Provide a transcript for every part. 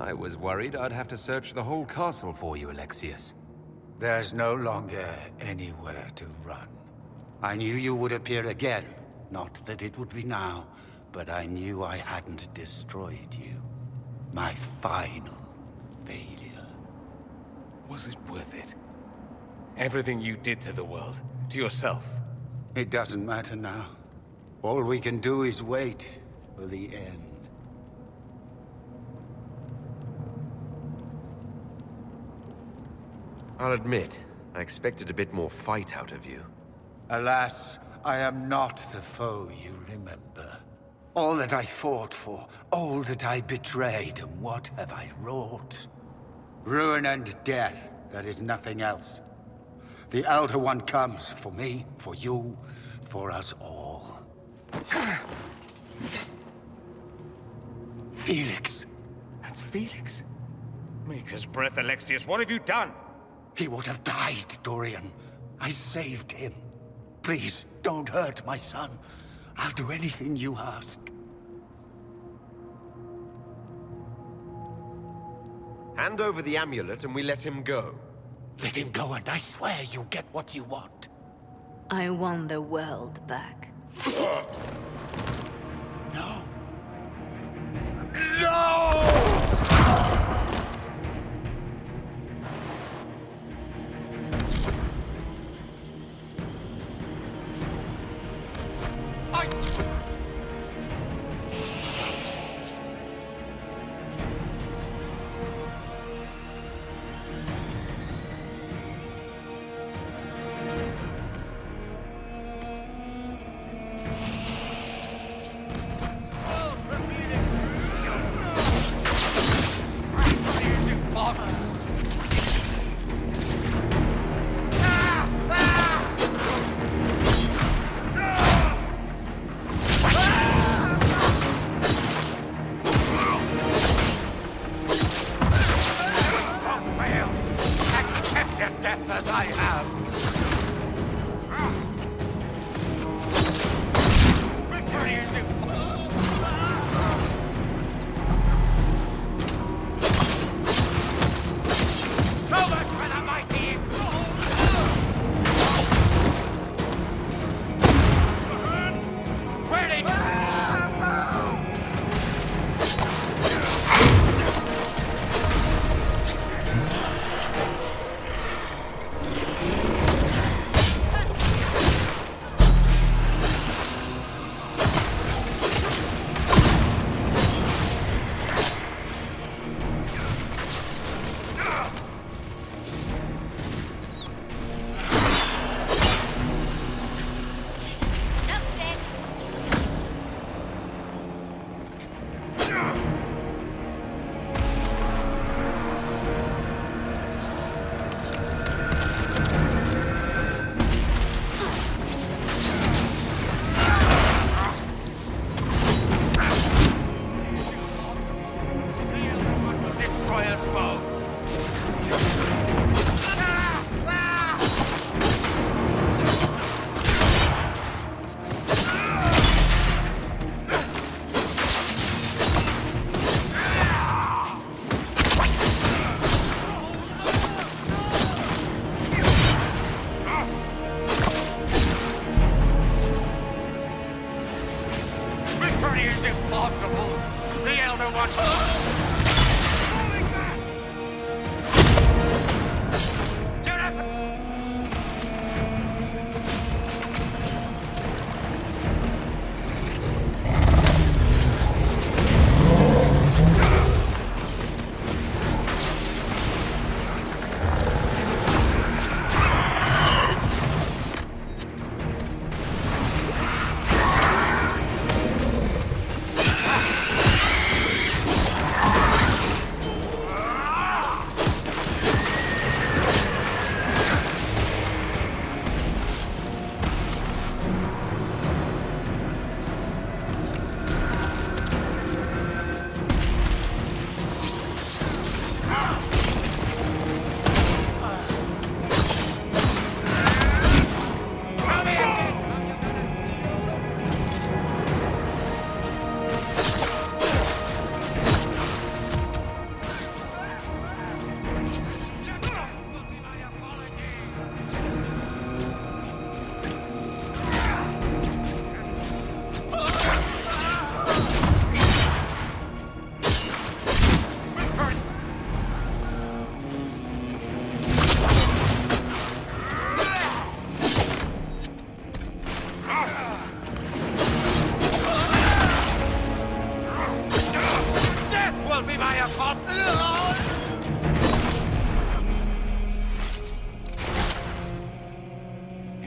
I was worried I'd have to search the whole castle for you, Alexius. There's no longer anywhere to run. I knew you would appear again. Not that it would be now, but I knew I hadn't destroyed you. My final failure. Was it worth it? Everything you did to the world, to yourself. It doesn't matter now. All we can do is wait for the end. I'll admit, I expected a bit more fight out of you. Alas, I am not the foe you remember. All that I fought for, all that I betrayed, and what have I wrought? Ruin and death, that is nothing else. The Elder One comes for me, for you, for us all. Felix. That's Felix. Maker's breath, Alexius, what have you done? He would have died, Dorian. I saved him. Please, don't hurt my son. I'll do anything you ask. Hand over the amulet and we let him go. Let him go and I swear you'll get what you want. I want the world back. No.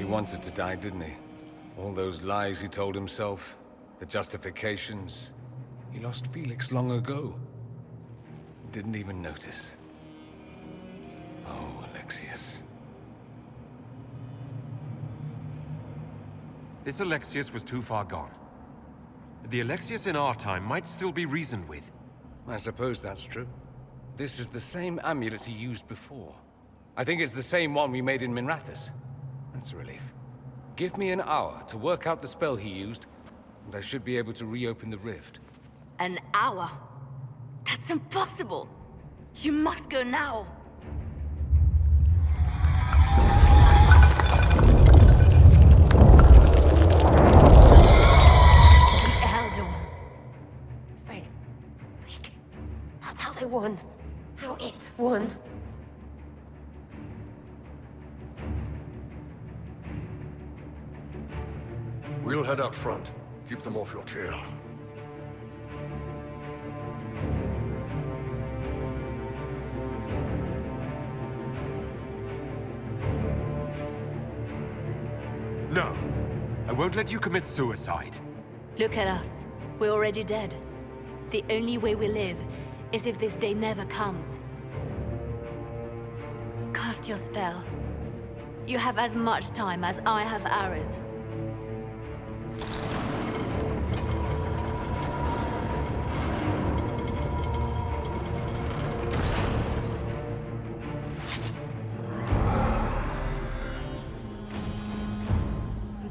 He wanted to die, didn't he? All those lies he told himself, the justifications. He lost Felix long ago. Didn't even notice. Oh, Alexius. This Alexius was too far gone. The Alexius in our time might still be reasoned with. I suppose that's true. This is the same amulet he used before. I think it's the same one we made in Minrathous. That's a relief. Give me an hour to work out the spell he used, and I should be able to reopen the rift. An hour? That's impossible! You must go now! The Elder One. Freak. That's how they won. How it won. We'll head out front. Keep them off your tail. No. I won't let you commit suicide. Look at us. We're already dead. The only way we live is if this day never comes. Cast your spell. You have as much time as I have arrows.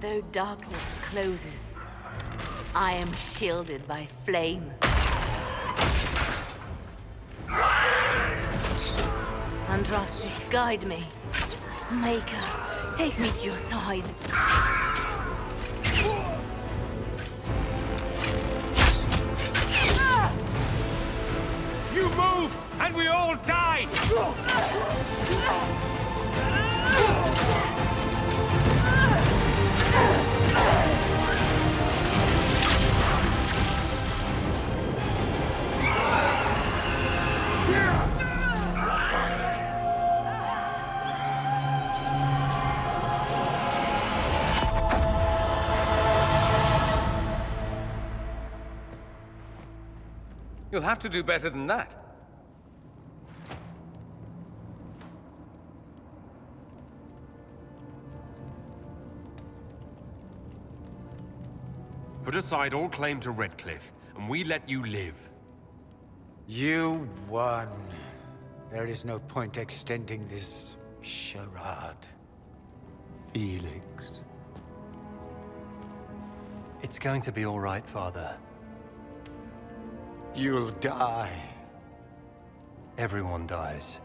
Though darkness closes, I am shielded by flame. Andraste, guide me. Maker, take me to your side. You move, and we all die! You'll have to do better than that. Put aside all claim to Redcliffe, and we let you live. You won. There is no point extending this charade. Felix. It's going to be all right, Father. You'll die. Everyone dies.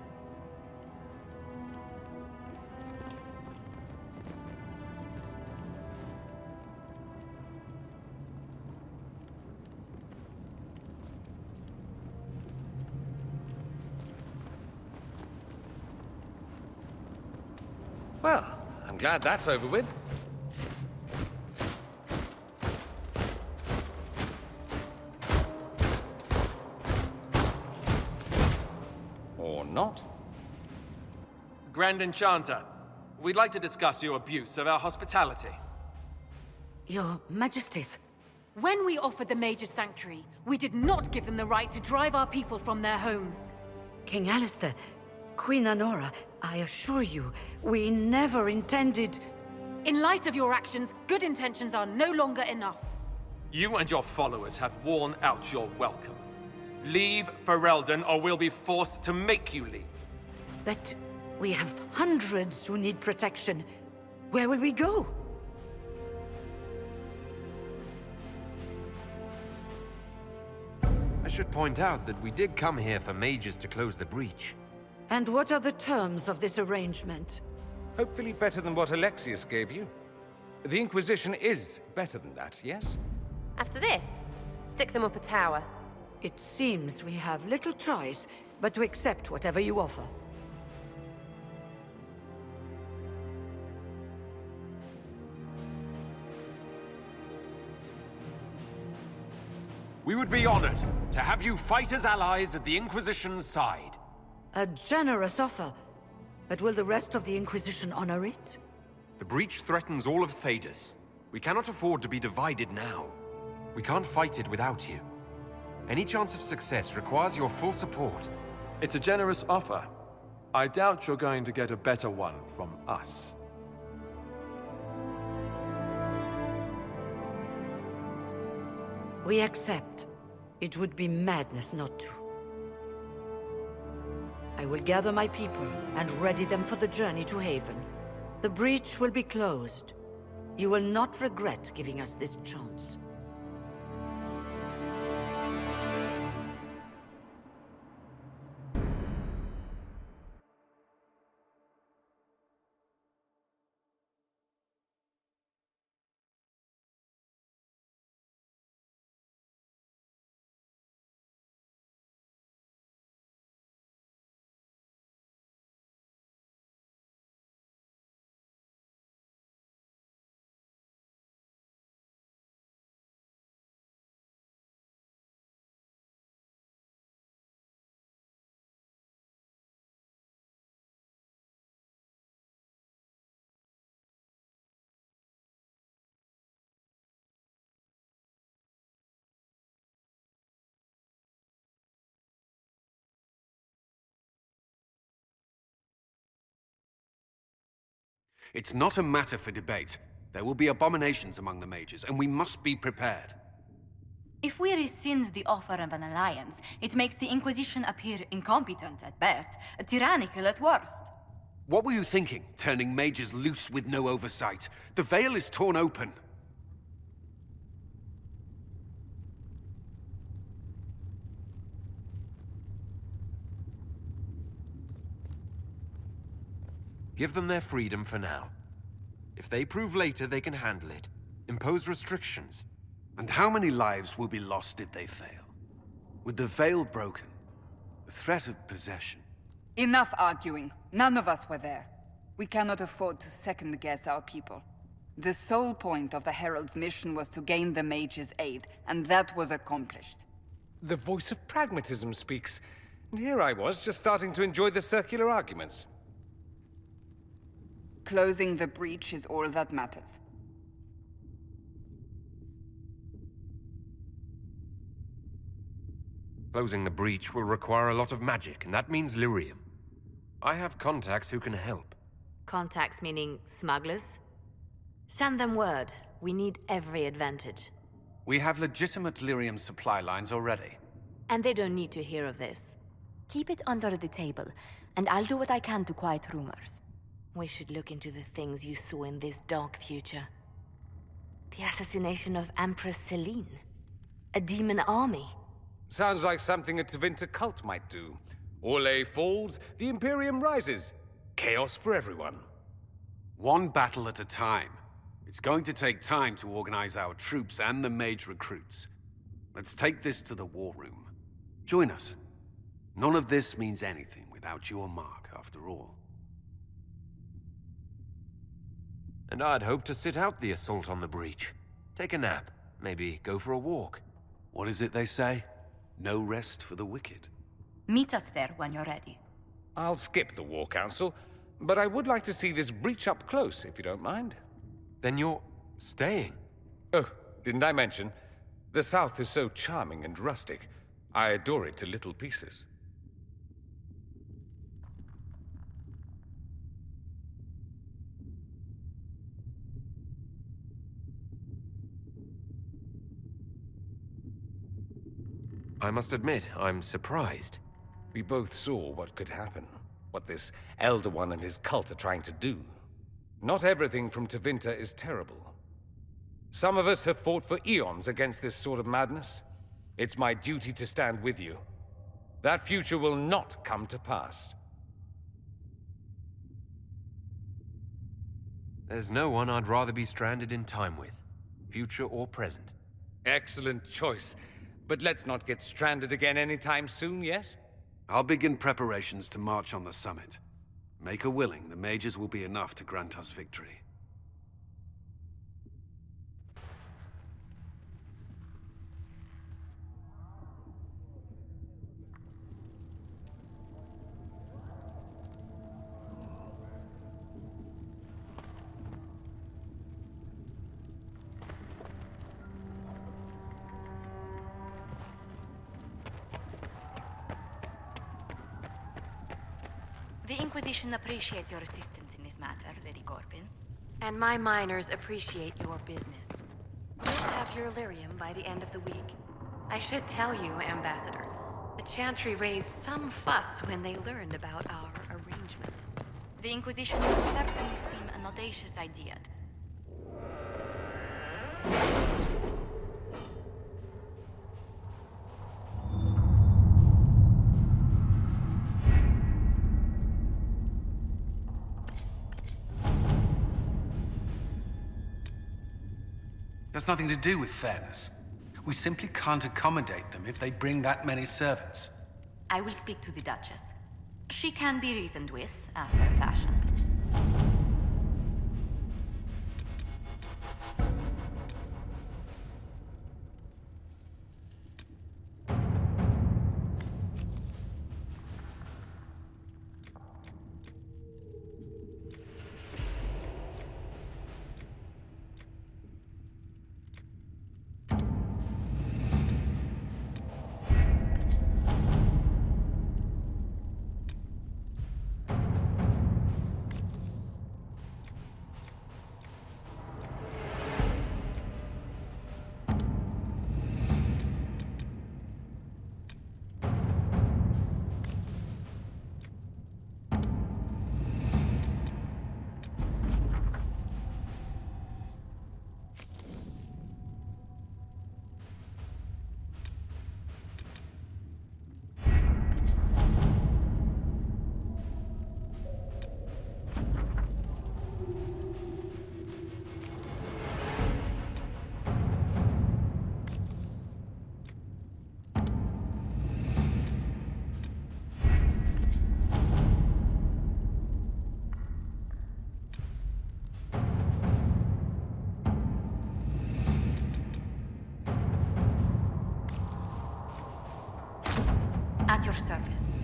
Well, I'm glad that's over with. Or not. Grand Enchanter, we'd like to discuss your abuse of our hospitality. Your Majesties. When we offered the Mage's Sanctuary, we did not give them the right to drive our people from their homes. King Alistair, Queen Anora, I assure you, we never intended... In light of your actions, good intentions are no longer enough. You and your followers have worn out your welcome. Leave Ferelden, or we'll be forced to make you leave. But we have hundreds who need protection. Where will we go? I should point out that we did come here for mages to close the breach. And what are the terms of this arrangement? Hopefully better than what Alexius gave you. The Inquisition is better than that, yes? After this, stick them up a tower. It seems we have little choice but to accept whatever you offer. We would be honored to have you fight as allies at the Inquisition's side. A generous offer. But will the rest of the Inquisition honor it? The breach threatens all of Thedas. We cannot afford to be divided now. We can't fight it without you. Any chance of success requires your full support. It's a generous offer. I doubt you're going to get a better one from us. We accept. It would be madness not to. I will gather my people and ready them for the journey to Haven. The breach will be closed. You will not regret giving us this chance. It's not a matter for debate. There will be abominations among the mages, and we must be prepared. If we rescind the offer of an alliance, it makes the Inquisition appear incompetent at best, tyrannical at worst. What were you thinking, turning mages loose with no oversight? The veil is torn open. Give them their freedom for now. If they prove later they can handle it, impose restrictions. And how many lives will be lost if they fail? With the veil broken, the threat of possession. Enough arguing. None of us were there. We cannot afford to second-guess our people. The sole point of the Herald's mission was to gain the mage's aid, and that was accomplished. The voice of pragmatism speaks. And here I was, just starting to enjoy the circular arguments. Closing the breach is all that matters. Closing the breach will require a lot of magic, and that means lyrium. I have contacts who can help. Contacts meaning smugglers? Send them word. We need every advantage. We have legitimate lyrium supply lines already. And they don't need to hear of this. Keep it under the table, and I'll do what I can to quiet rumors. We should look into the things you saw in this dark future. The assassination of Empress Celine. A demon army. Sounds like something a Tevinter cult might do. Orlais falls, the Imperium rises. Chaos for everyone. One battle at a time. It's going to take time to organize our troops and the mage recruits. Let's take this to the war room. Join us. None of this means anything without your mark, after all. And I'd hoped to sit out the assault on the breach. Take a nap. Maybe go for a walk. What is it they say? No rest for the wicked. Meet us there when you're ready. I'll skip the War Council, but I would like to see this breach up close, if you don't mind. Then you're staying? Oh, didn't I mention? The South is so charming and rustic. I adore it to little pieces. I must admit, I'm surprised. We both saw what could happen. What this Elder One and his cult are trying to do. Not everything from Tevinter is terrible. Some of us have fought for eons against this sort of madness. It's my duty to stand with you. That future will not come to pass. There's no one I'd rather be stranded in time with, future or present. Excellent choice. But let's not get stranded again anytime soon, yes? I'll begin preparations to march on the summit. Maker willing, the mages will be enough to grant us victory. Inquisition appreciates your assistance in this matter, Lady Corbin. And my miners appreciate your business. We'll have your lyrium by the end of the week. I should tell you, Ambassador, the Chantry raised some fuss when they learned about our arrangement. The Inquisition will certainly seem an audacious idea. Has nothing to do with fairness. We simply can't accommodate them if they bring that many servants. I will speak to the Duchess. She can be reasoned with, after a fashion. At your service.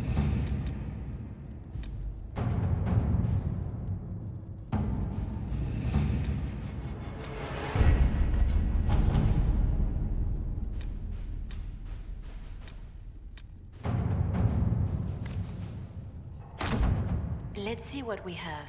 Let's see what we have.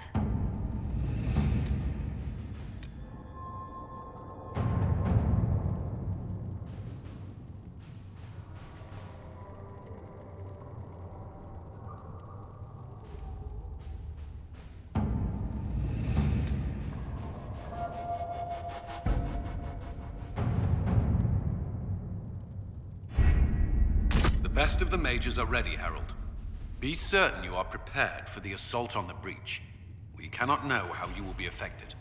The best of the mages are ready, Herald. Be certain you are prepared for the assault on the breach. We cannot know how you will be affected.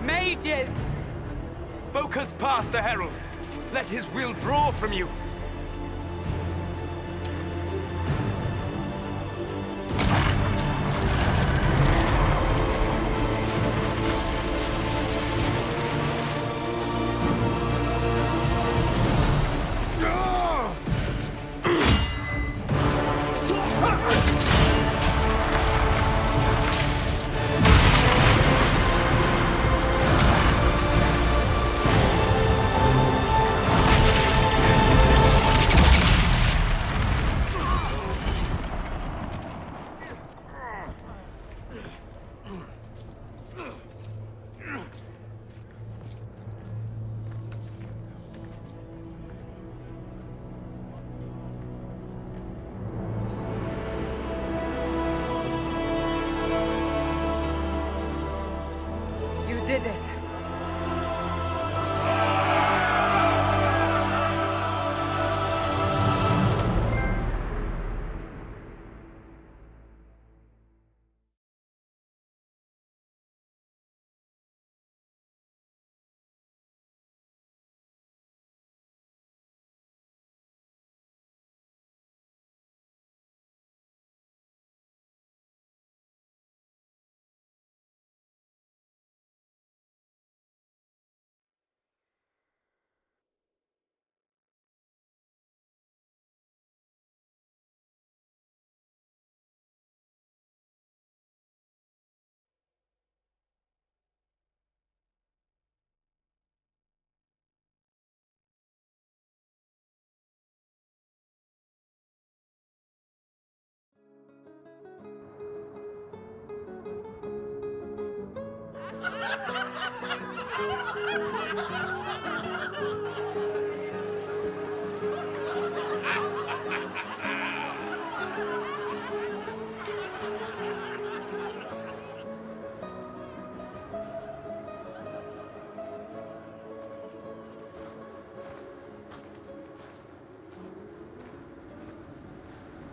Mages! Focus past the Herald. Let his will draw from you. You did it.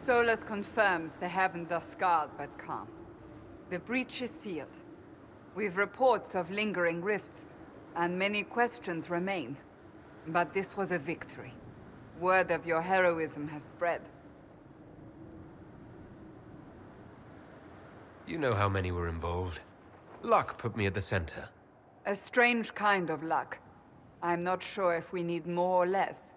Solus confirms the heavens are scarred but calm. The breach is sealed. We've reports of lingering rifts, and many questions remain. But this was a victory. Word of your heroism has spread. You know how many were involved. Luck put me at the center. A strange kind of luck. I'm not sure if we need more or less.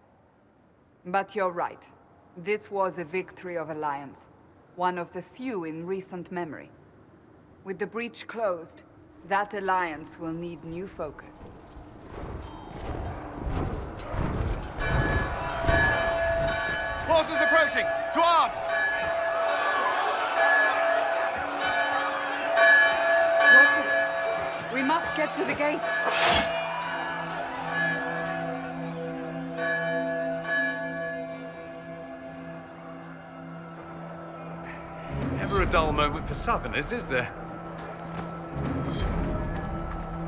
But you're right. This was a victory of Alliance. One of the few in recent memory. With the breach closed, that alliance will need new focus. Forces approaching! To arms! We must get to the gates! Never a dull moment for Southerners, is there?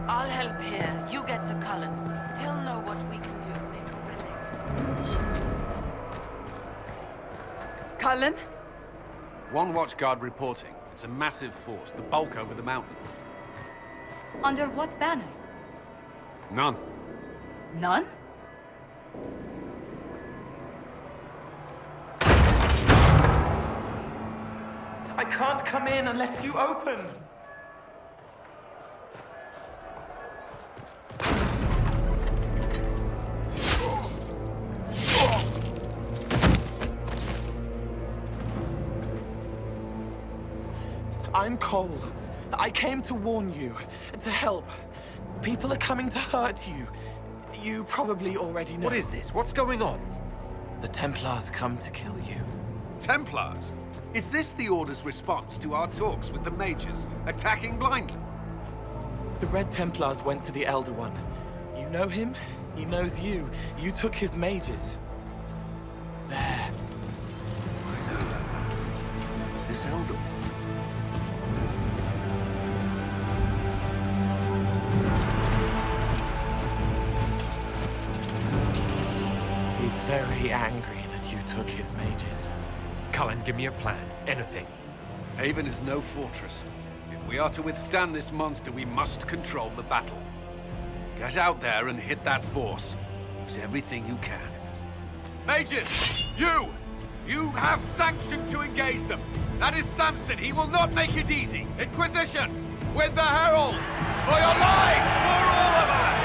I'll help here. You get to Cullen. He'll know what we can do. Make a willing. Cullen? One watchguard reporting. It's a massive force, the bulk over the mountain. Under what banner? None. None? I can't come in unless you open. I'm Cole. I came to warn you, to help. People are coming to hurt you. You probably already know. What is this? What's going on? The Templars come to kill you. Templars? Is this the Order's response to our talks with the mages, attacking blindly? The Red Templars went to the Elder One. You know him, he knows you. You took his mages. There. I know that man. This Elder One. He's very angry that you took his mages. Cullen, give me a plan. Anything. Haven is no fortress. If we are to withstand this monster, we must control the battle. Get out there and hit that force. Use everything you can. Mages! You! You have sanction to engage them! That is Samson! He will not make it easy! Inquisition! With the Herald! For your lives! For all of us!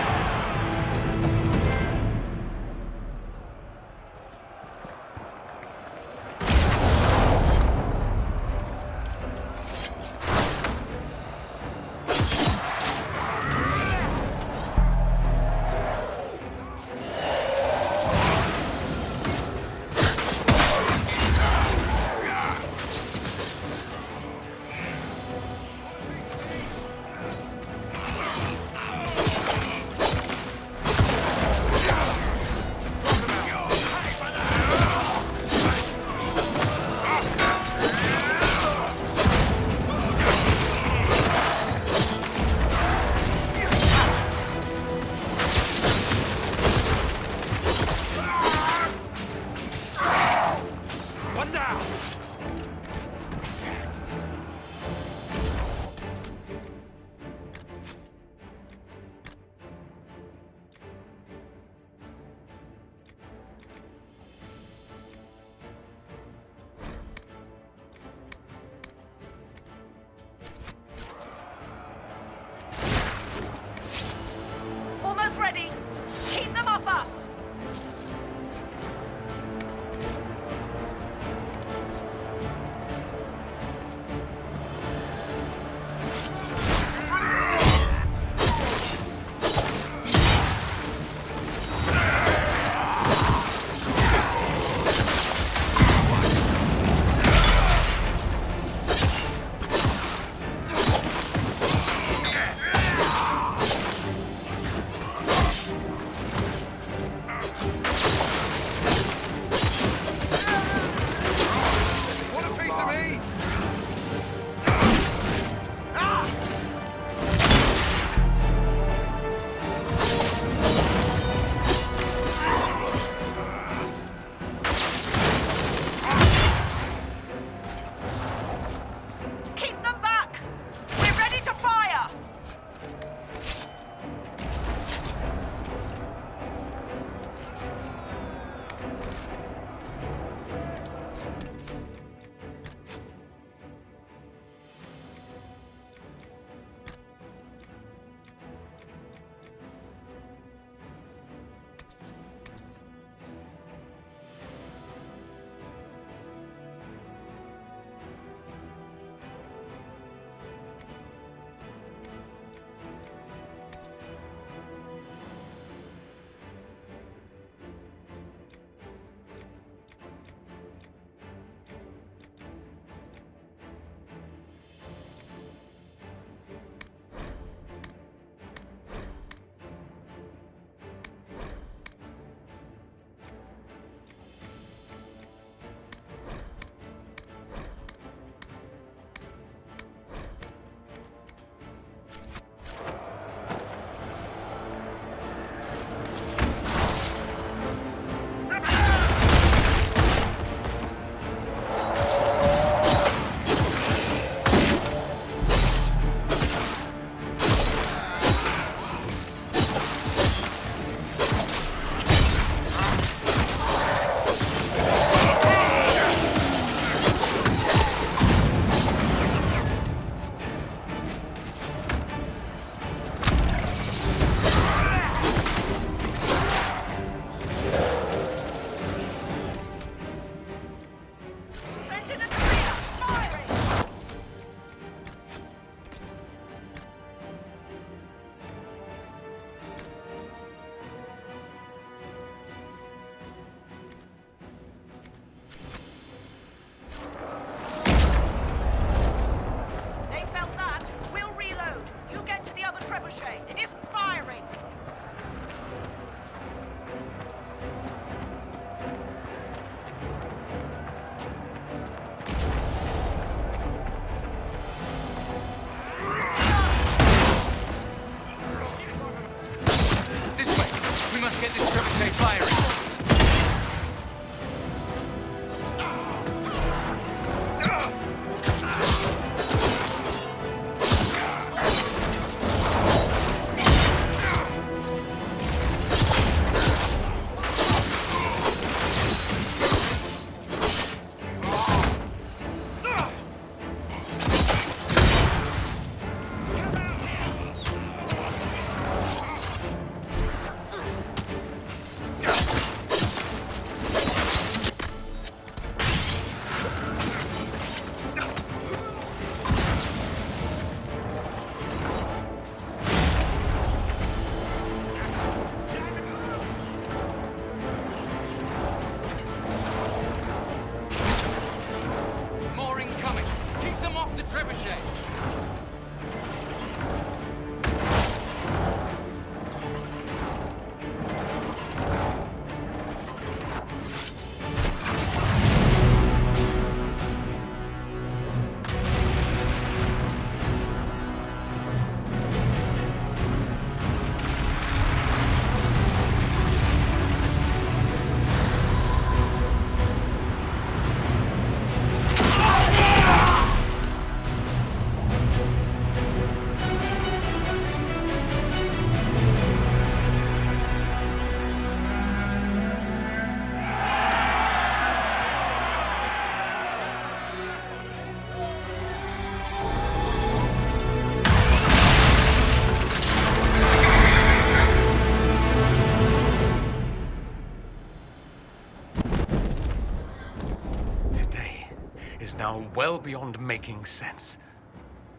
well beyond making sense.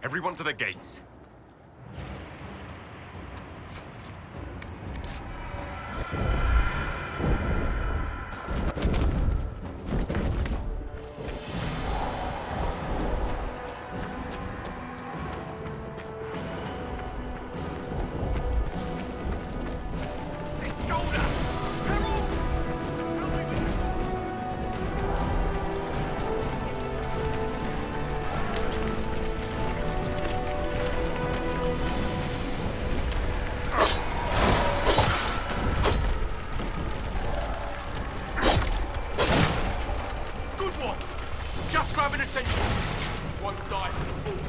Everyone to the gates. Just grab an essential. Won't die for the forge.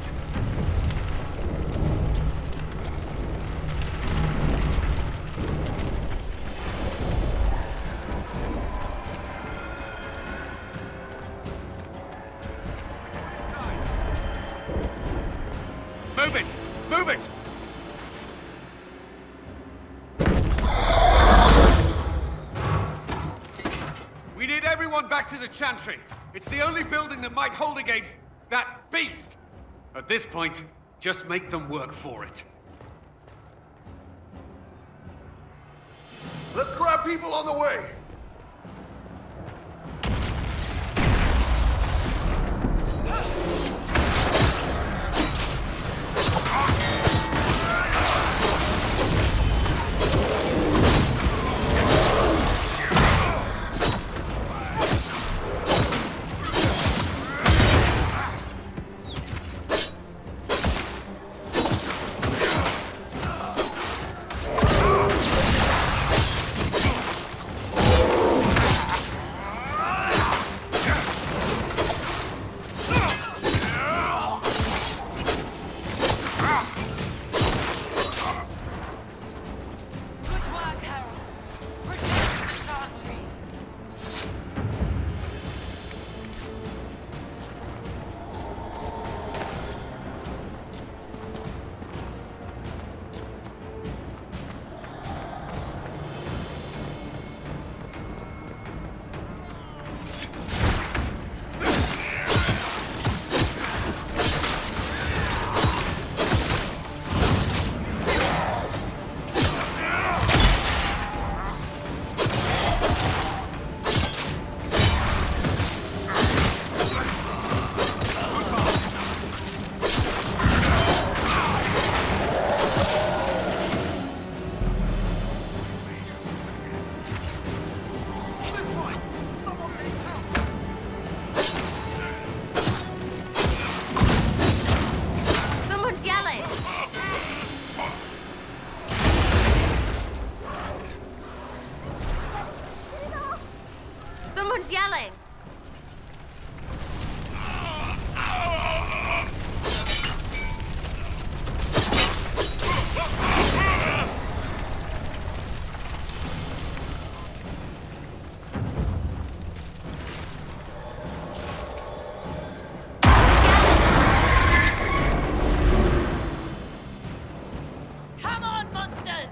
Move it! Move it! We need everyone back to the Chantry. It's the only building that might hold against that beast. At this point, just make them work for it. Let's grab people on the way! Someone's yelling! Come on, monsters!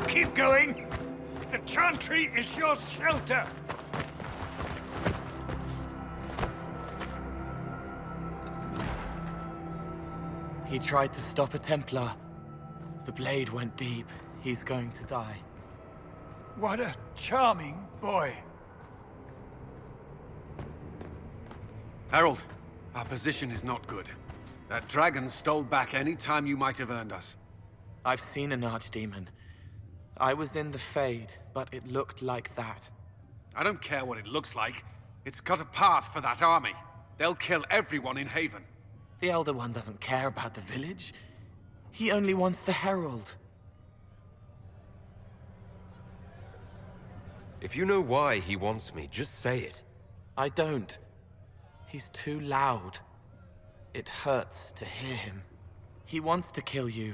Keep going! The Chantry is your shelter! He tried to stop a Templar. The blade went deep. He's going to die. What a charming boy. Harold, our position is not good. That dragon stole back any time you might have earned us. I've seen an archdemon. I was in the Fade, but it looked like that. I don't care what it looks like. It's got a path for that army. They'll kill everyone in Haven. The Elder One doesn't care about the village. He only wants the Herald. If you know why he wants me, just say it. I don't. He's too loud. It hurts to hear him. He wants to kill you.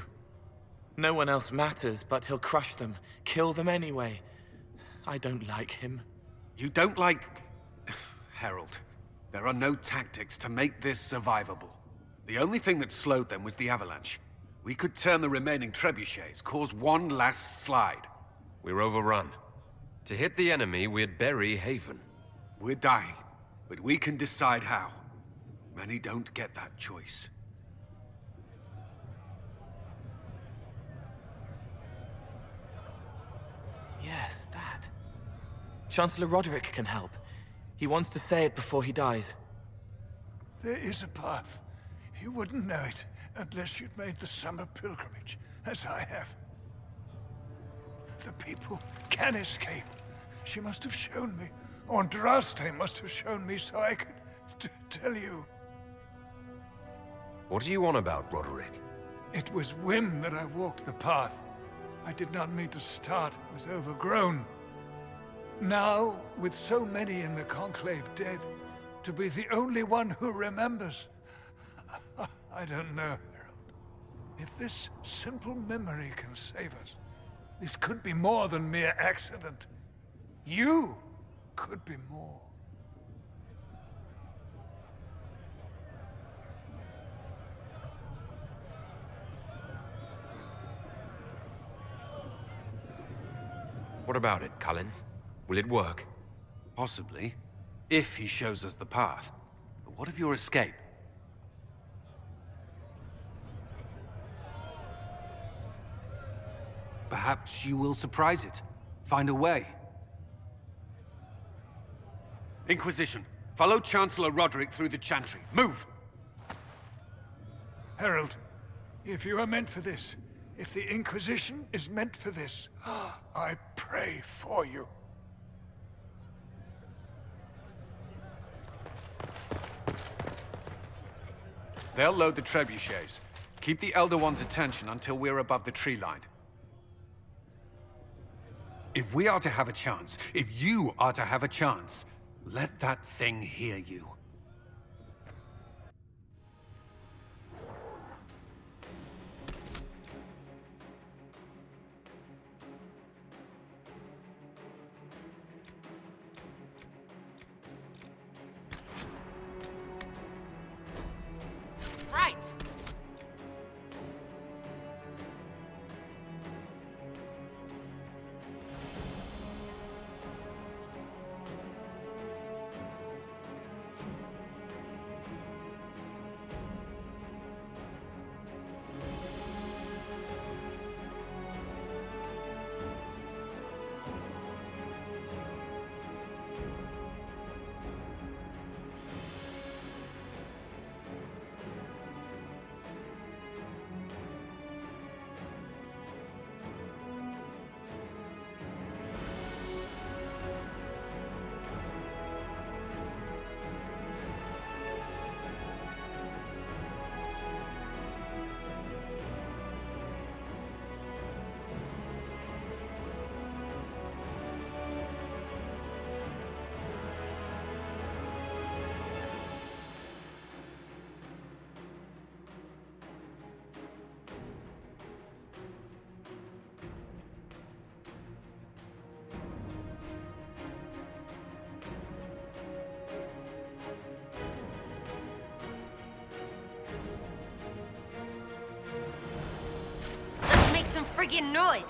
No one else matters, but he'll crush them, kill them anyway. I don't like him. You don't like... Harold, there are no tactics to make this survivable. The only thing that slowed them was the avalanche. We could turn the remaining trebuchets, cause one last slide. We're overrun. To hit the enemy, we'd bury Haven. We're dying, but we can decide how. Many don't get that choice. Yes, that. Chancellor Roderick can help. He wants to say it before he dies. There is a path. You wouldn't know it unless you'd made the summer pilgrimage, as I have. The people can escape. She must have shown me. Or Andraste must have shown me so I could tell you. What are you on about, Roderick? It was whim that I walked the path. I did not mean to start. It was overgrown. Now, with so many in the Conclave dead, to be the only one who remembers... I don't know, Harold. If this simple memory can save us, this could be more than mere accident. You could be more. What about it, Cullen? Will it work? Possibly. If he shows us the path. But what of your escape? Perhaps you will surprise it. Find a way. Inquisition, follow Chancellor Roderick through the Chantry. Move! Harold, if you are meant for this, if the Inquisition is meant for this, I pray for you. They'll load the trebuchets. Keep the Elder One's attention until we're above the tree line. If we are to have a chance, if you are to have a chance, let that thing hear you. Right. Some friggin' noise!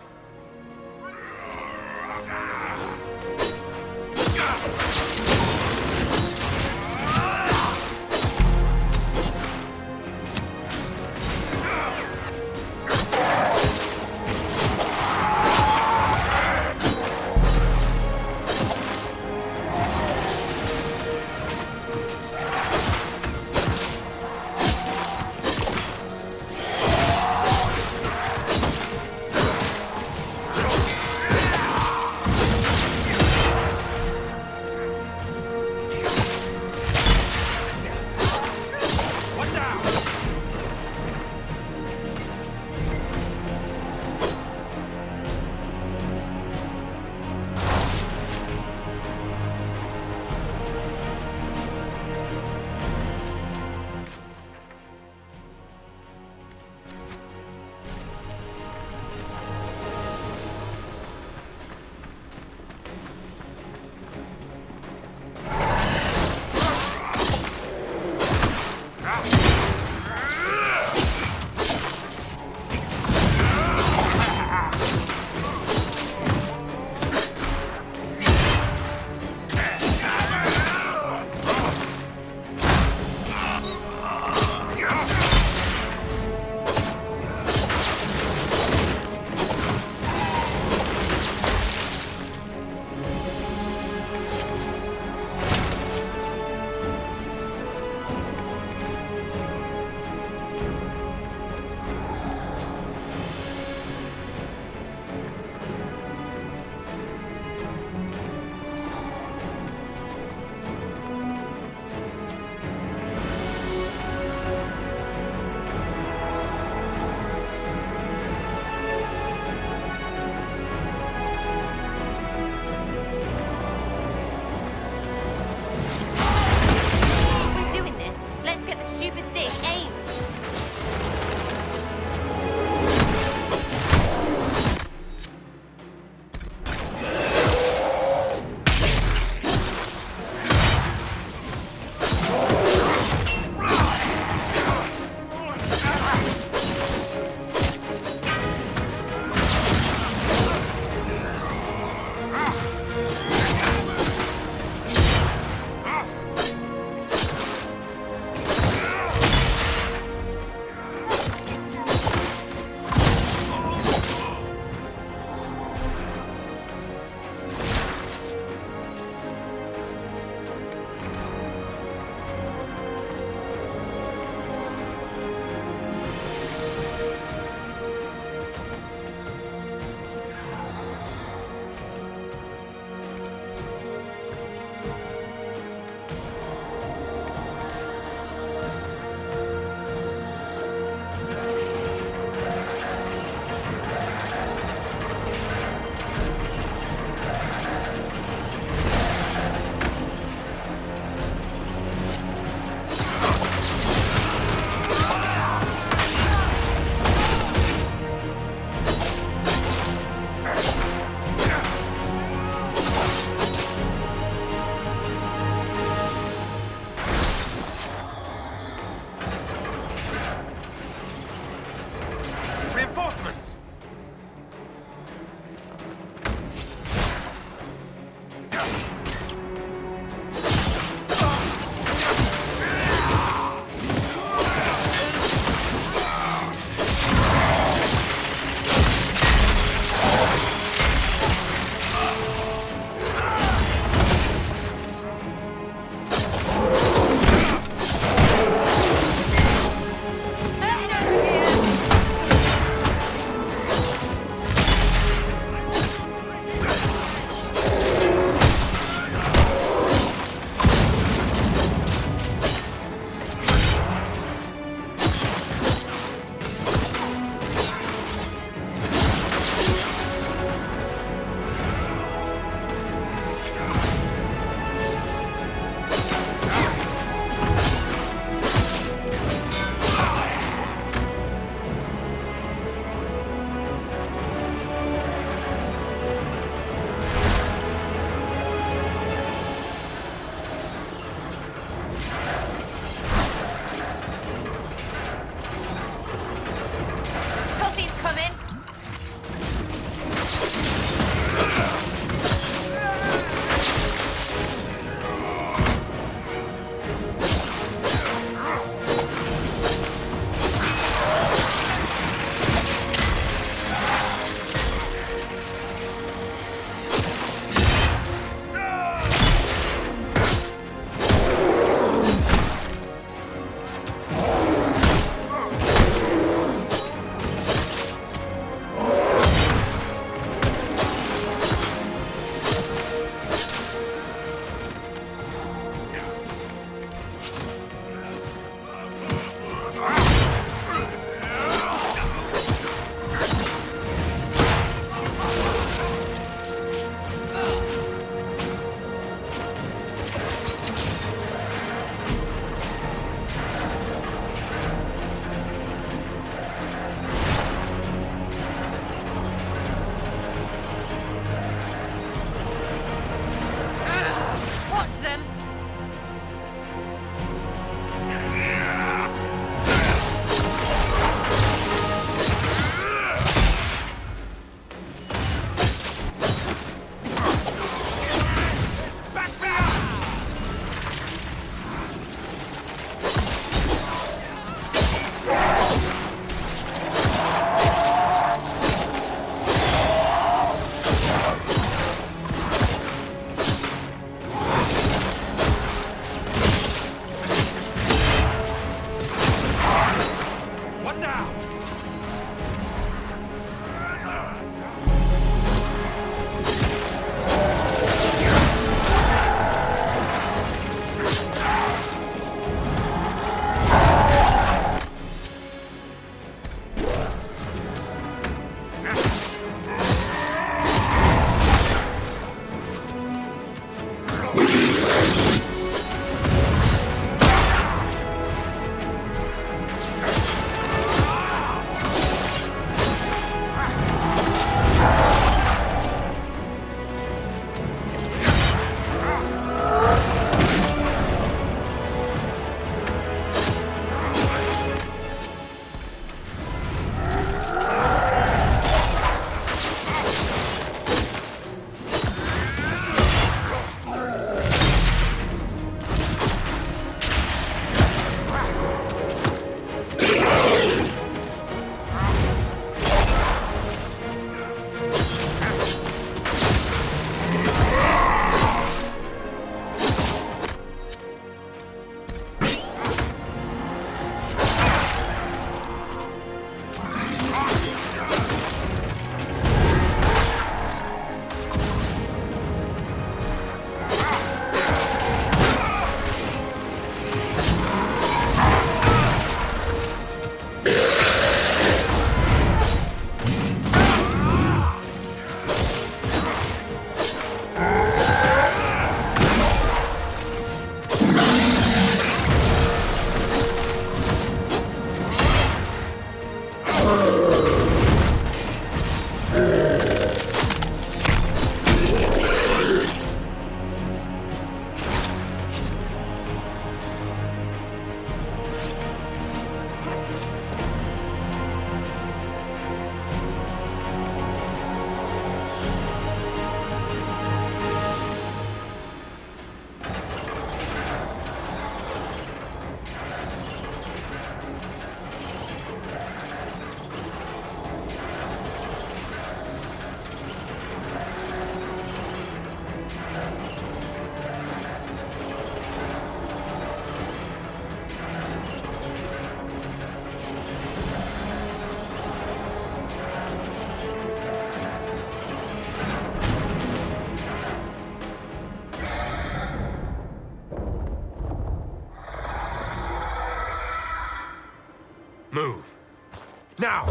Now!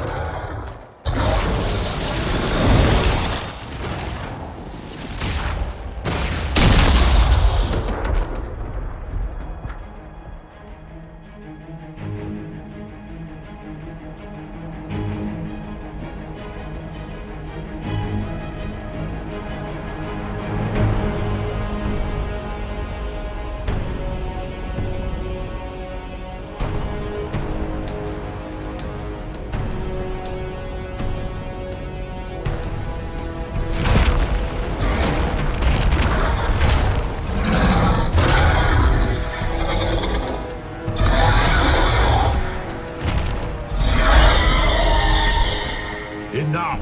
Enough!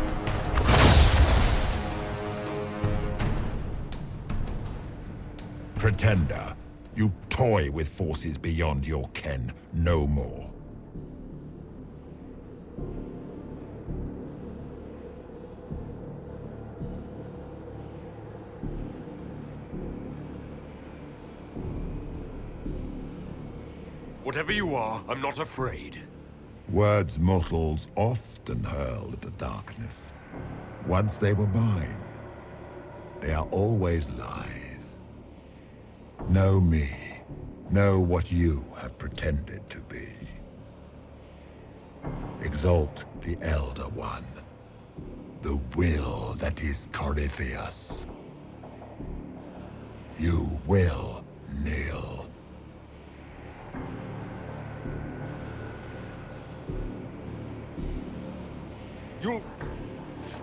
Pretender, you toy with forces beyond your ken, no more. Whatever you are, I'm not afraid. Words mortals often hurl at the darkness. Once they were mine, they are always lies. Know me. Know what you have pretended to be. Exalt the Elder One. The will that is Corypheus. You will kneel.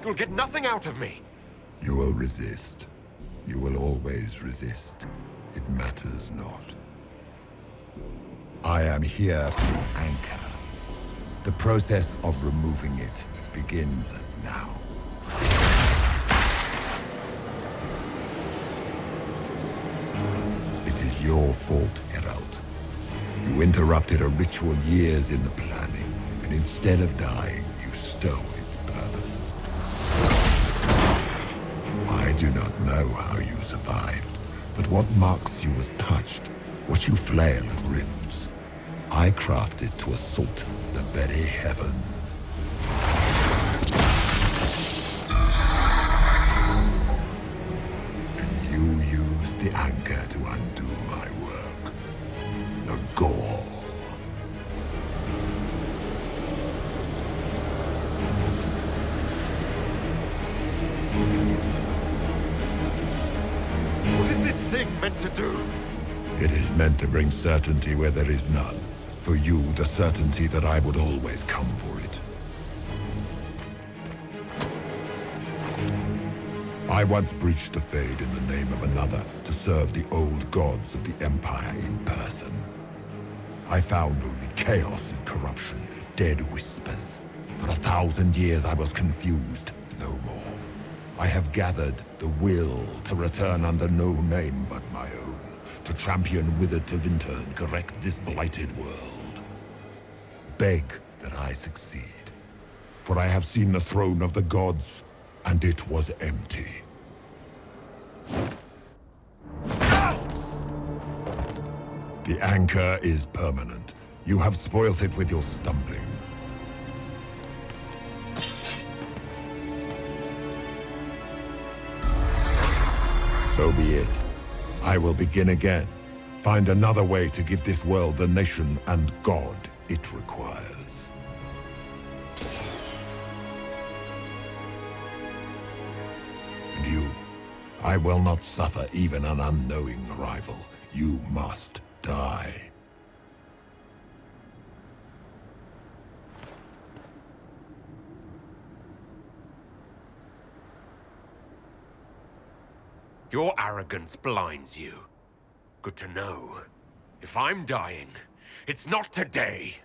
You'll get nothing out of me. You will resist. You will always resist. It matters not. I am here to anchor. The process of removing it begins now. It is your fault, Herald. You interrupted a ritual years in the planning, and instead of dying, you stole its purpose. I do not know how you survived, but what marks you as touched, what you flail at rifts, I crafted to assault the very heavens. And you used the anchor to undo my work. The gore. What is this thing meant to do? It is meant to bring certainty where there is none. For you, the certainty that I would always come for it. I once breached the Fade in the name of another to serve the old gods of the Empire in person. I found only chaos and corruption, dead whispers. For 1,000 years I was confused, no more. I have gathered the will to return under no name but my own, to champion withered to winter and correct this blighted world. Beg that I succeed, for I have seen the throne of the gods, and it was empty. The anchor is permanent. You have spoilt it with your stumbling. So be it. I will begin again. Find another way to give this world the nation and God it requires. And you, I will not suffer even an unknowing rival. You must die. Your arrogance blinds you. Good to know. If I'm dying, it's not today.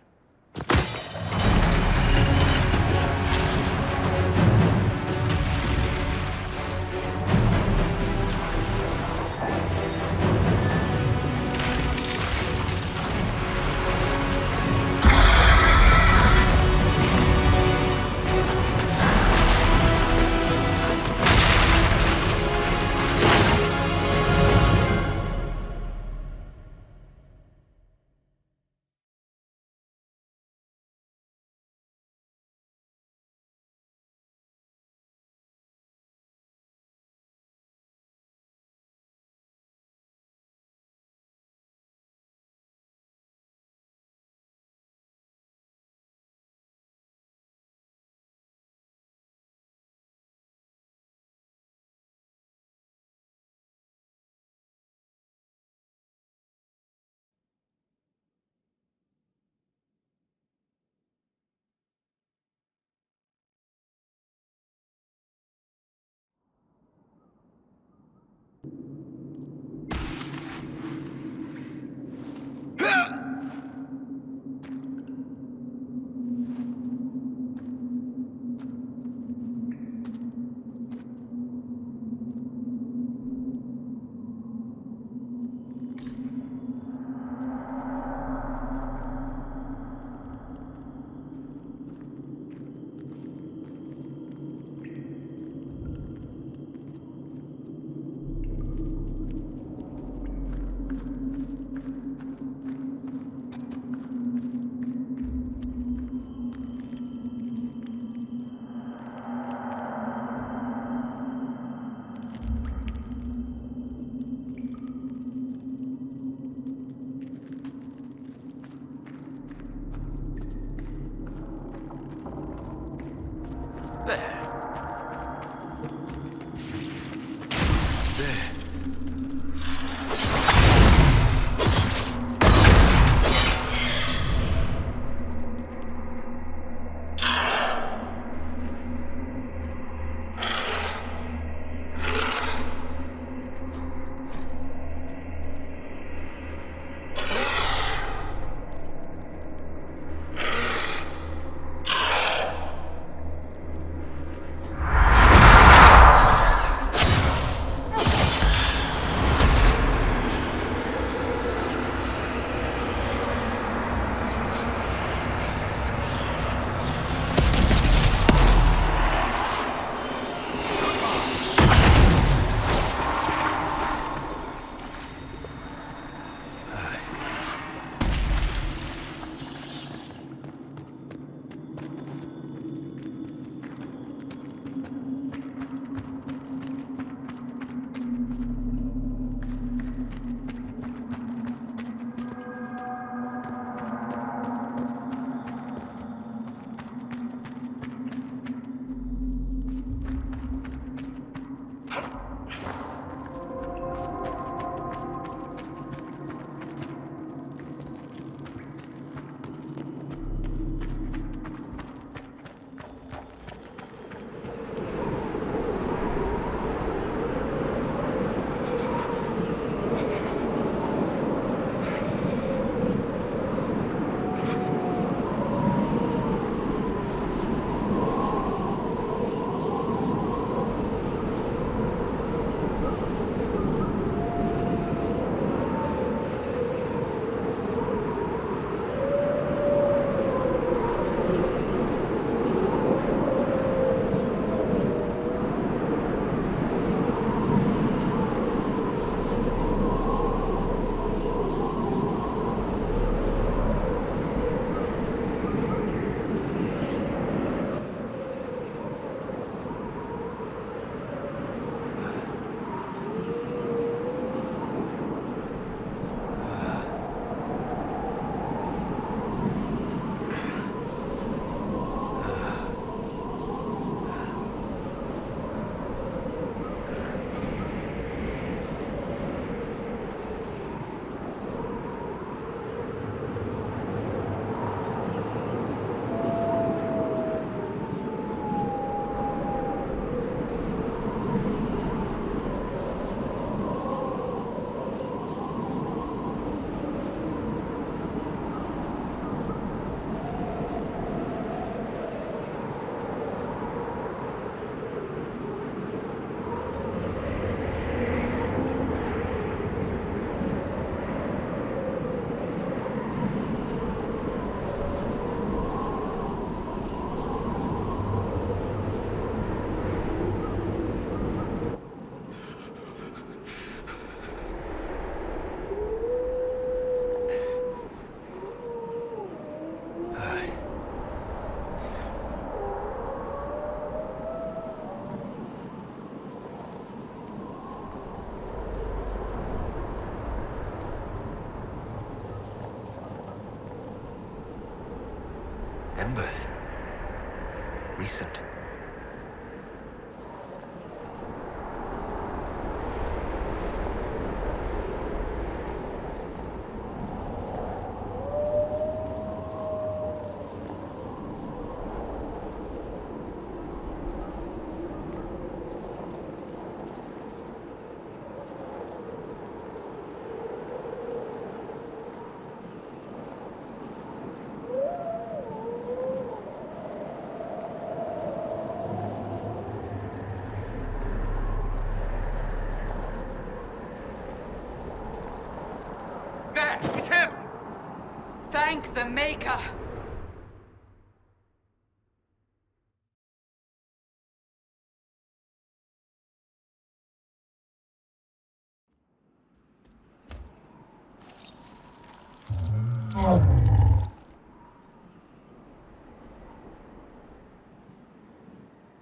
the Maker!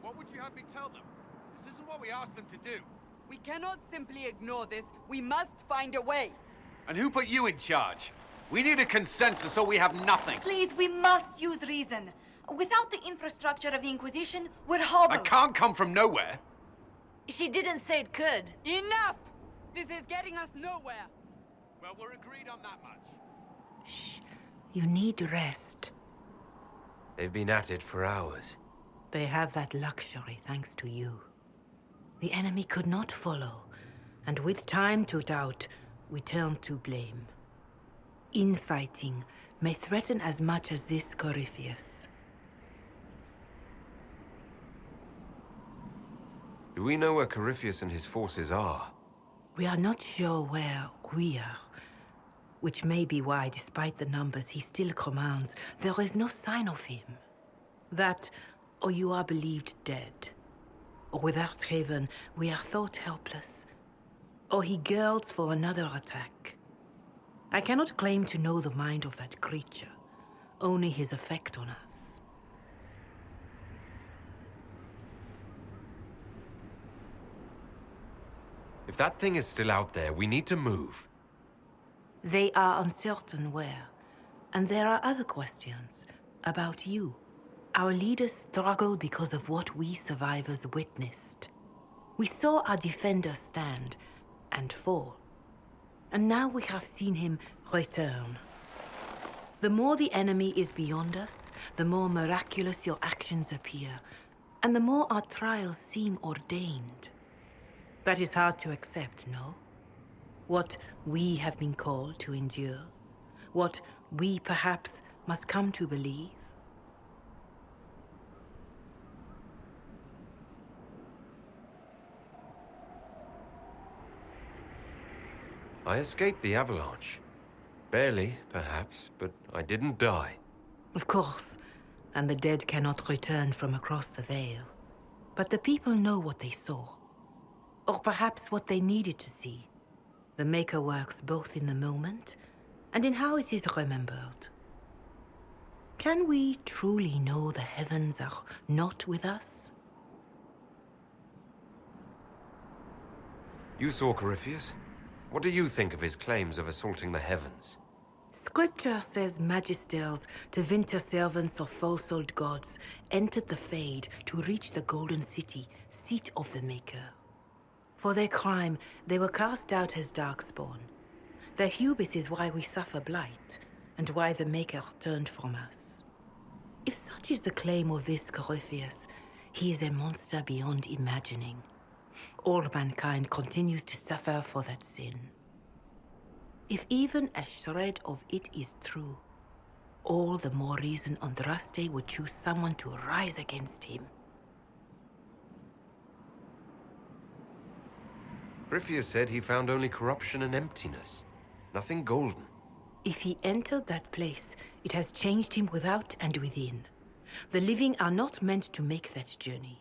What would you have me tell them? This isn't what we asked them to do. We cannot simply ignore this. We must find a way. And who put you in charge? We need a consensus or we have nothing. Please, we must use reason. Without the infrastructure of the Inquisition, we're hobbled. I can't come from nowhere. She didn't say it could. Enough! This is getting us nowhere. Well, we're agreed on that much. You need rest. They've been at it for hours. They have that luxury thanks to you. The enemy could not follow, and with time to doubt, we turn to blame. Infighting may threaten as much as this Corypheus. Do we know where Corypheus and his forces are? We are not sure where we are, which may be why, despite the numbers he still commands, there is no sign of him. That, or you are believed dead. Or without Haven, we are thought helpless. Or he girds for another attack. I cannot claim to know the mind of that creature, only his effect on us. If that thing is still out there, we need to move. They are uncertain where, and there are other questions about you. Our leaders struggle because of what we survivors witnessed. We saw our defender stand and fall. And now we have seen him return. The more the enemy is beyond us, the more miraculous your actions appear, and the more our trials seem ordained. That is hard to accept, no? What we have been called to endure, what we perhaps must come to believe. I escaped the avalanche. Barely, perhaps, but I didn't die. Of course, and the dead cannot return from across the veil. But the people know what they saw. Or perhaps what they needed to see. The Maker works both in the moment and in how it is remembered. Can we truly know the heavens are not with us? You saw Corypheus? What do you think of his claims of assaulting the heavens? Scripture says magisters, divinter servants of false-souled gods, entered the Fade to reach the Golden City, seat of the Maker. For their crime, they were cast out as Darkspawn. Their hubris is why we suffer blight, and why the Maker turned from us. If such is the claim of this Corypheus, he is a monster beyond imagining. All mankind continues to suffer for that sin. If even a shred of it is true, all the more reason Andraste would choose someone to rise against him. Corypheus said he found only corruption and emptiness. Nothing golden. If he entered that place, it has changed him without and within. The living are not meant to make that journey.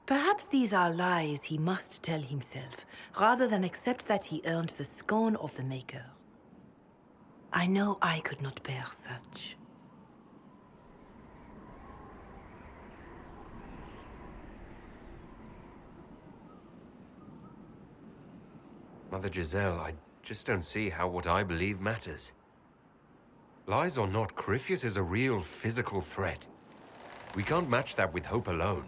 Perhaps these are lies he must tell himself, rather than accept that he earned the scorn of the Maker. I know I could not bear such. Mother Giselle, I just don't see how what I believe matters. Lies or not, Corypheus is a real physical threat. We can't match that with hope alone.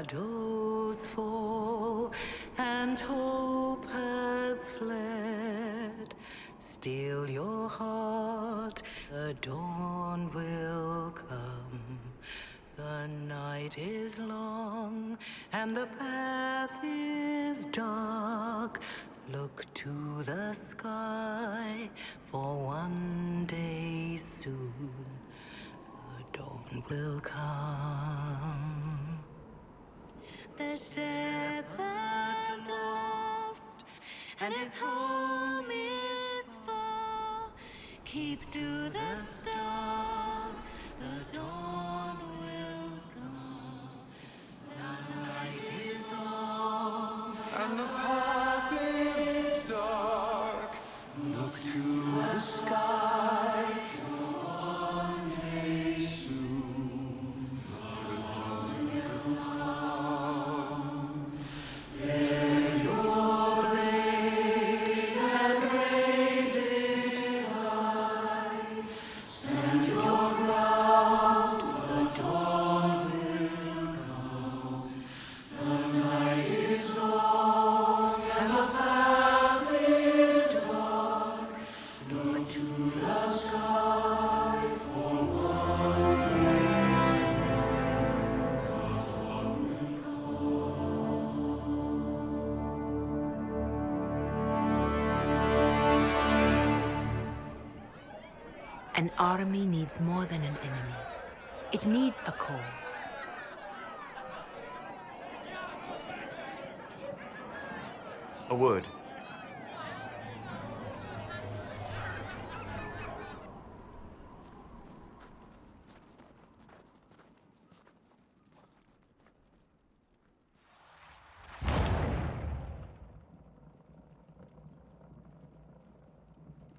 Shadows fall and hope has fled. Still your heart, the dawn will come. The night is long and the path is dark. Look to the sky, for one day soon the dawn will come. The shepherd's lost and his home is far. Keep to the stars, the dawn will come. The night is long and the path is dark. Look to the sky, for one day soon the dawn will come. Lay your blade and raise it high. Stand your ground, the dawn will come. The night is long and the path is dark. Look to the sky, for one day An army needs more than an enemy. It needs a cause. A word.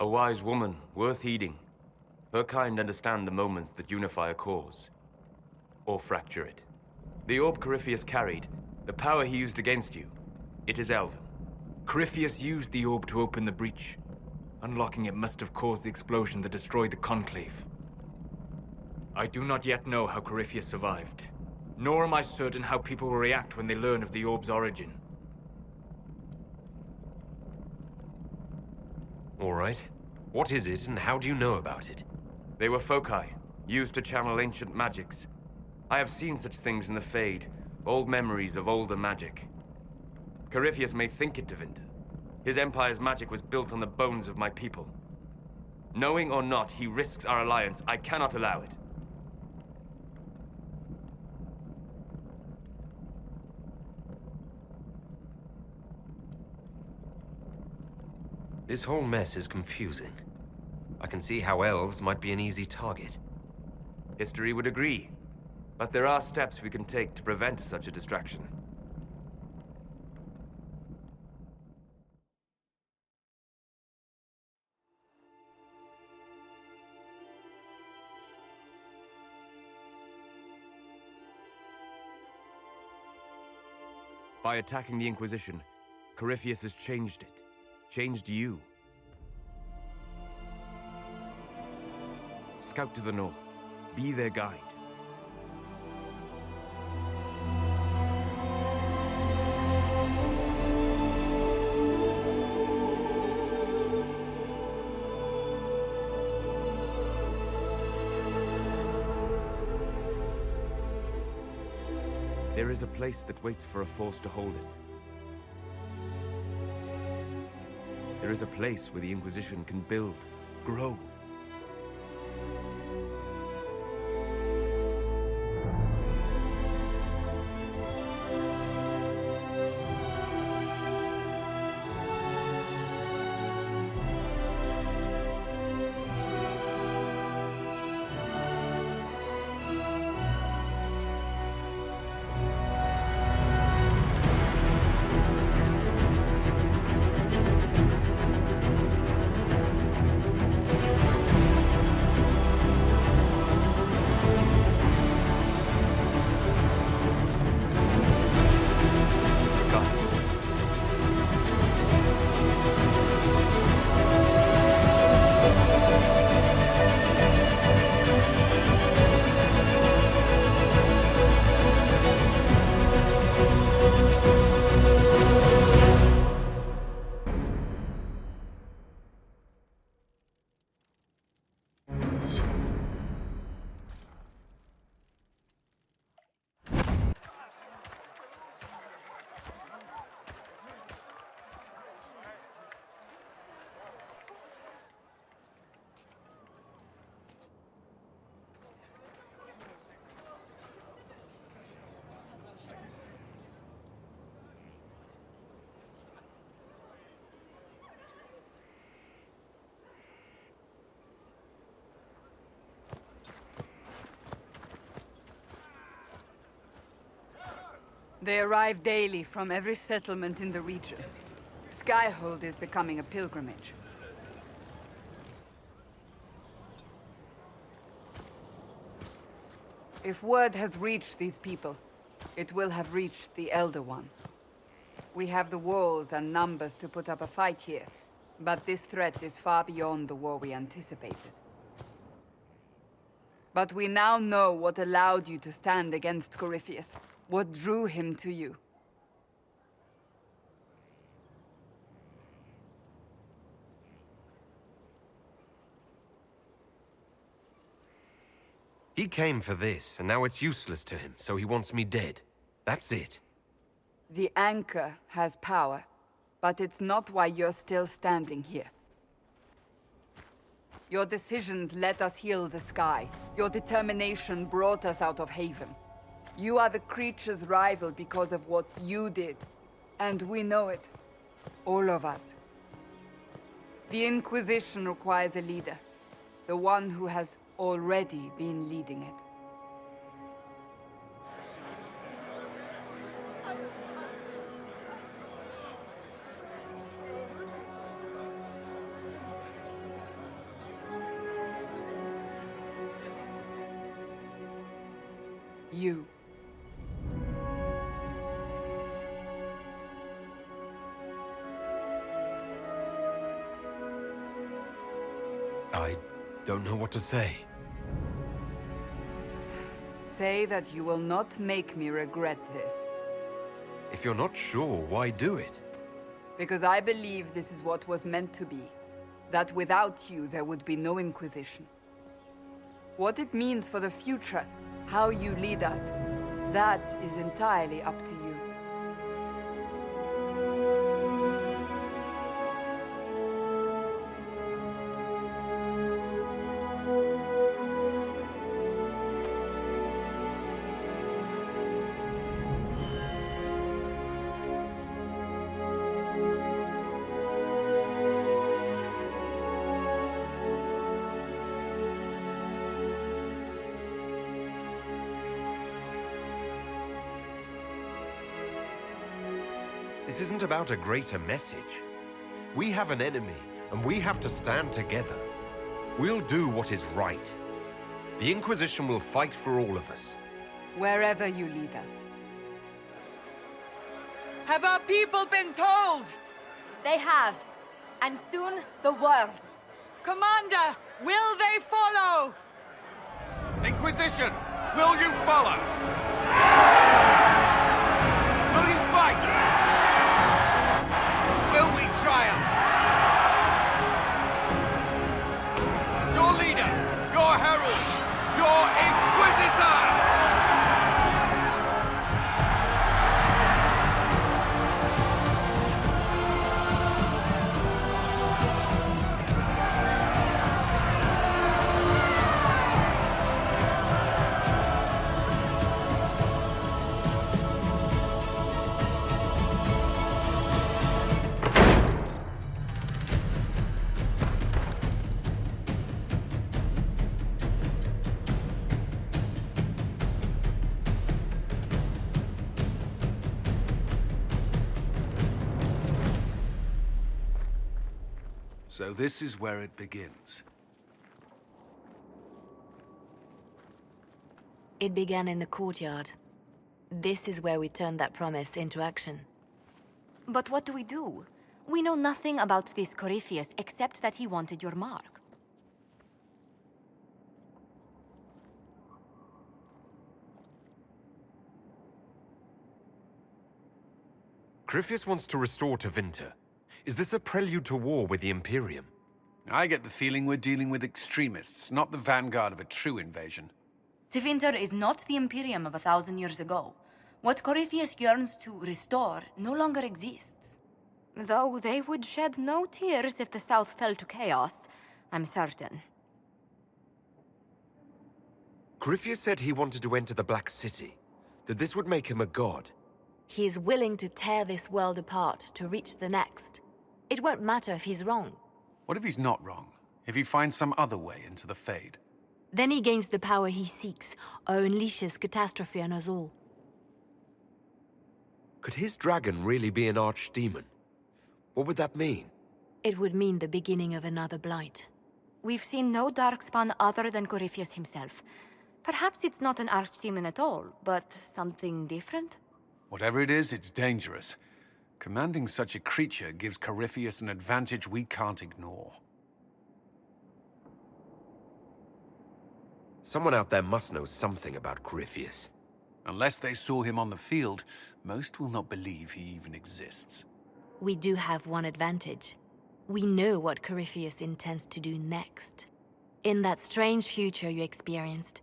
A wise woman, worth heeding. Her kind understand the moments that unify a cause. Or fracture it. The orb Corypheus carried, the power he used against you, it is Elven. Corypheus used the orb to open the breach. Unlocking it must have caused the explosion that destroyed the Conclave. I do not yet know how Corypheus survived, nor am I certain how people will react when they learn of the orb's origin. All right. What is it, and how do you know about it? They were foci, used to channel ancient magics. I have seen such things in the Fade, old memories of older magic. Corypheus may think it Tevinter. His empire's magic was built on the bones of my people. Knowing or not, he risks our alliance. I cannot allow it. This whole mess is confusing. I can see how elves might be an easy target. History would agree. But there are steps we can take to prevent such a distraction. By attacking the Inquisition, Corypheus has changed it. Changed you. Scout to the north. Be their guide. There is a place that waits for a force to hold it. There is a place where the Inquisition can build, grow. They arrive daily from every settlement in the region. Skyhold is becoming a pilgrimage. If word has reached these people, it will have reached the Elder One. We have the walls and numbers to put up a fight here, but this threat is far beyond the war we anticipated. But we now know what allowed you to stand against Corypheus, what drew him to you. He came for this, and now it's useless to him, so he wants me dead. That's it. The Anchor has power, but it's not why you're still standing here. Your decisions let us heal the sky. Your determination brought us out of Haven. You are the creature's rival because of what you did. And we know it. All of us. The Inquisition requires a leader. The one who has already been leading it. You. I don't know what to say. Say that you will not make me regret this. If you're not sure, why do it? Because I believe this is what was meant to be. That without you, there would be no Inquisition. What it means for the future, how you lead us, that is entirely up to you. This isn't about a greater message. We have an enemy, and we have to stand together. We'll do what is right. The Inquisition will fight for all of us. Wherever you lead us. Have our people been told? They have. And soon, the world. Commander, will they follow? Inquisition, will you follow? Will you fight? Will we triumph? Your leader, your herald, your Inquisitor! So this is where it begins. It began in the courtyard. This is where we turned that promise into action. But what do we do? We know nothing about this Corypheus except that he wanted your mark. Corypheus wants to restore Tevinter. Is this a prelude to war with the Imperium? I get the feeling we're dealing with extremists, not the vanguard of a true invasion. Tevinter is not the Imperium of 1,000 years ago. What Corypheus yearns to restore no longer exists. Though they would shed no tears if the South fell to chaos, I'm certain. Corypheus said he wanted to enter the Black City, that this would make him a god. He is willing to tear this world apart to reach the next. It won't matter if he's wrong. What if he's not wrong? If he finds some other way into the Fade? Then he gains the power he seeks, or unleashes catastrophe on us all. Could his dragon really be an archdemon? What would that mean? It would mean the beginning of another blight. We've seen no darkspawn other than Corypheus himself. Perhaps it's not an archdemon at all, but something different? Whatever it is, it's dangerous. Commanding such a creature gives Corypheus an advantage we can't ignore. Someone out there must know something about Corypheus. Unless they saw him on the field, most will not believe he even exists. We do have one advantage. We know what Corypheus intends to do next. In that strange future you experienced,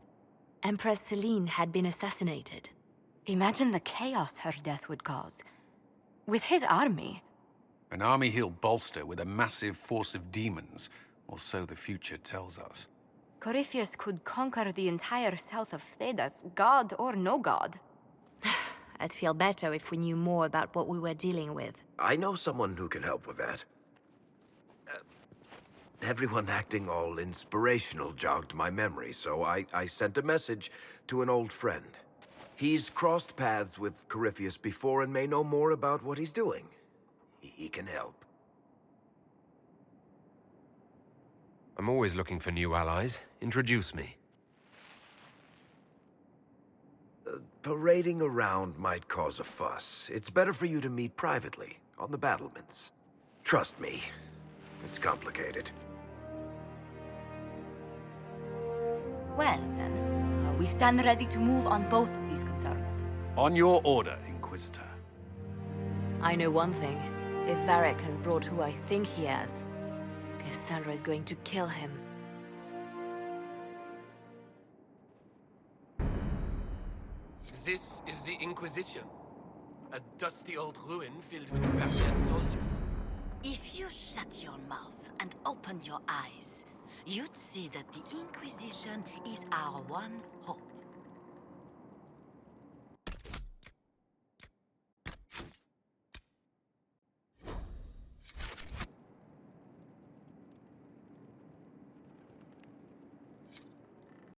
Empress Selene had been assassinated. Imagine the chaos her death would cause. With his army. An army he'll bolster with a massive force of demons, or so the future tells us. Corypheus could conquer the entire south of Thedas, god or no god. I'd feel better if we knew more about what we were dealing with. I know someone who can help with that. Everyone acting all inspirational jogged my memory, so I sent a message to an old friend. He's crossed paths with Corypheus before and may know more about what he's doing. He can help. I'm always looking for new allies. Introduce me. Parading around might cause a fuss. It's better for you to meet privately, on the battlements. Trust me, it's complicated. Well, then, we stand ready to move on both of these concerns. On your order, Inquisitor. I know one thing. If Varric has brought who I think he has, Cassandra is going to kill him. This is the Inquisition. A dusty old ruin filled with barbarian soldiers. If you shut your mouth and open your eyes, you'd see that the Inquisition is our one hope.